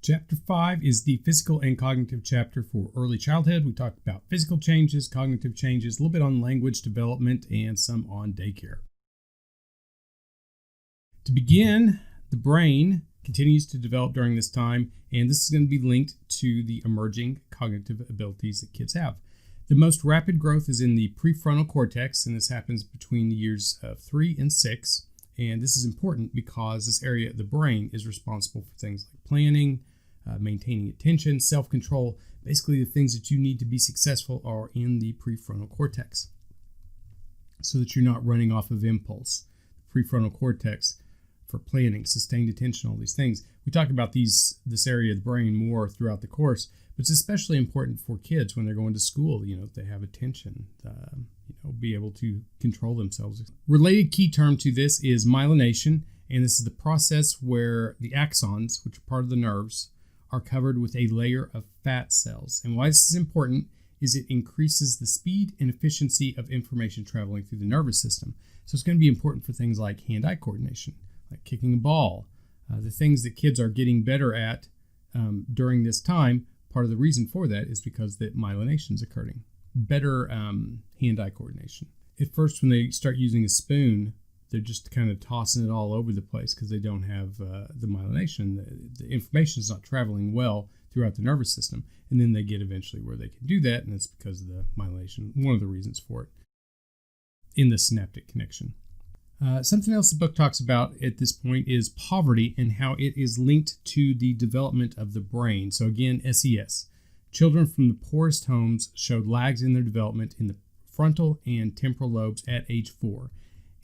Chapter 5 is the physical and cognitive chapter for early childhood. We talked about physical changes, cognitive changes, a little bit on language development, and some on daycare. To begin, the brain continues to develop during this time, and this is going to be linked to the emerging cognitive abilities that kids have. The most rapid growth is in the prefrontal cortex, and this happens between the years of 3 and 6. And this is important because this area of the brain is responsible for things like planning, maintaining attention, self-control. Basically, the things that you need to be successful are in the prefrontal cortex so that you're not running off of impulse. The prefrontal cortex for planning, sustained attention, all these things. We talk about this area of the brain more throughout the course, but it's especially important for kids when they're going to school. They have attention, be able to control themselves. Related key term to this is myelination, and this is the process where the axons, which are part of the nerves, are covered with a layer of fat cells. And why this is important is it increases the speed and efficiency of information traveling through the nervous system. So it's going to be important for things like hand-eye coordination, like kicking a ball, the things that kids are getting better at during this time. Part of the reason for that is because that myelination is occurring. Better hand-eye coordination. At first, when they start using a spoon, they're just kind of tossing it all over the place because they don't have the myelination. The information is not traveling well throughout the nervous system. And then they get eventually where they can do that, and it's because of the myelination, one of the reasons for it, in the synaptic connection. Something else the book talks about at this point is poverty and how it is linked to the development of the brain. So again, SES. Children from the poorest homes showed lags in their development in the frontal and temporal lobes at age 4.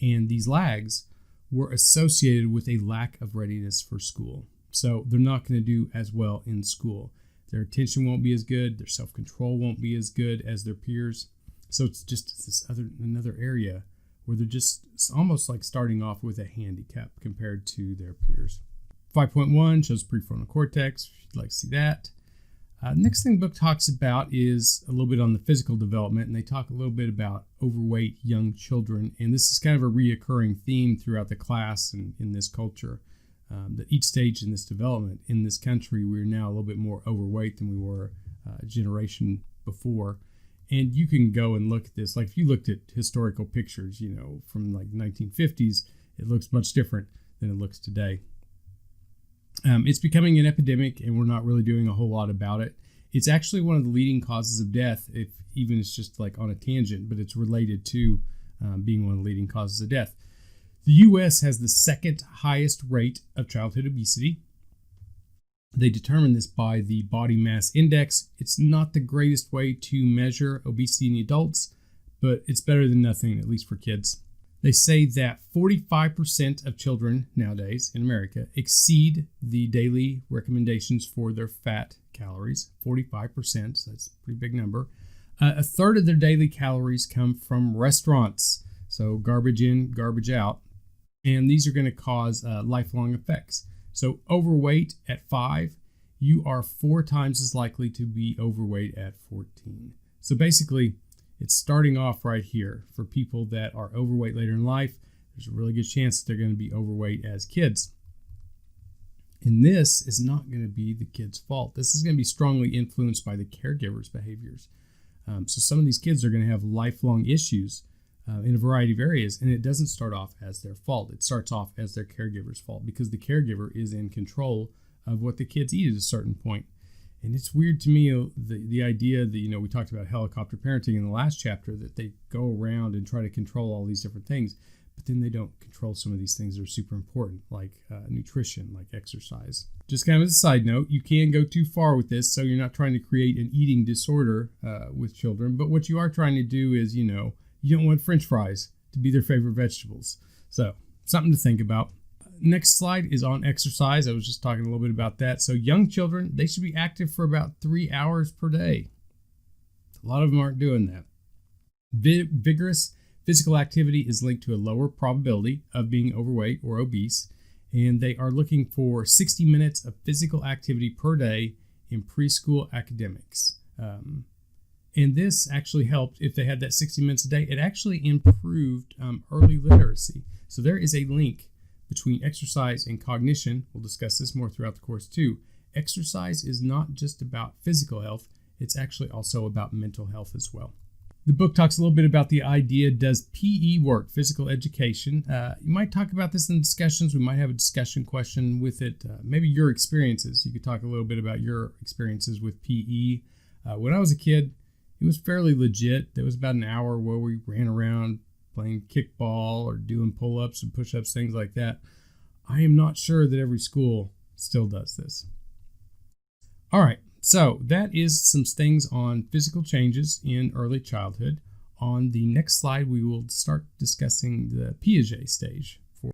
And these lags were associated with a lack of readiness for school. So they're not going to do as well in school. Their attention won't be as good. Their self-control won't be as good as their peers. So it's just another area where they're just almost like starting off with a handicap compared to their peers. 5.1 shows prefrontal cortex, if you'd like to see that. Next thing the book talks about is a little bit on the physical development, and they talk a little bit about overweight young children. And this is kind of a reoccurring theme throughout the class and in this culture, that each stage in this development in this country, we're now a little bit more overweight than we were a generation before. And you can go and look at this. Like if you looked at historical pictures, from like 1950s, it looks much different than it looks today. It's becoming an epidemic, and we're not really doing a whole lot about it. It's actually one of the leading causes of death, if even it's just like on a tangent, but it's related to being one of the leading causes of death. The U.S. has the second highest rate of childhood obesity. They determine this by the body mass index. It's not the greatest way to measure obesity in adults, but it's better than nothing, at least for kids. They say that 45% of children nowadays in America exceed the daily recommendations for their fat calories. 45%, so that's a pretty big number. A third of their daily calories come from restaurants, so garbage in, garbage out. And these are going to cause lifelong effects. So overweight at 5, you are 4 times as likely to be overweight at 14. So basically, it's starting off right here. For people that are overweight later in life, there's a really good chance that they're going to be overweight as kids. And this is not going to be the kid's fault. This is going to be strongly influenced by the caregiver's behaviors. So some of these kids are going to have lifelong issues in a variety of areas, and it doesn't start off as their fault. It starts off as their caregiver's fault because the caregiver is in control of what the kids eat at a certain point. And it's weird to me, the idea that, we talked about helicopter parenting in the last chapter, that they go around and try to control all these different things, but then they don't control some of these things that are super important, like nutrition, like exercise. Just kind of as a side note, you can go too far with this, so you're not trying to create an eating disorder with children, but what you are trying to do is, you don't want French fries to be their favorite vegetables. So something to think about. Next slide is on exercise. I was just talking a little bit about that. So young children, they should be active for about 3 hours per day. A lot of them aren't doing that. Vigorous physical activity is linked to a lower probability of being overweight or obese, and they are looking for 60 minutes of physical activity per day in preschool academics. And this actually helped. If they had that 60 minutes a day, it actually improved early literacy. So there is a link between exercise and cognition. We'll discuss this more throughout the course too. exercise is not just about physical health, it's actually also about mental health as well. The book talks a little bit about the idea, does PE work, physical education? You might talk about this in discussions. We might have a discussion question with it. Maybe your experiences. You could talk a little bit about your experiences with PE. When I was a kid, it was fairly legit. There was about an hour where we ran around playing kickball or doing pull-ups and push-ups, things like that. I am not sure that every school still does this. All right, so that is some things on physical changes in early childhood. On the next slide, we will start discussing the Piaget stage.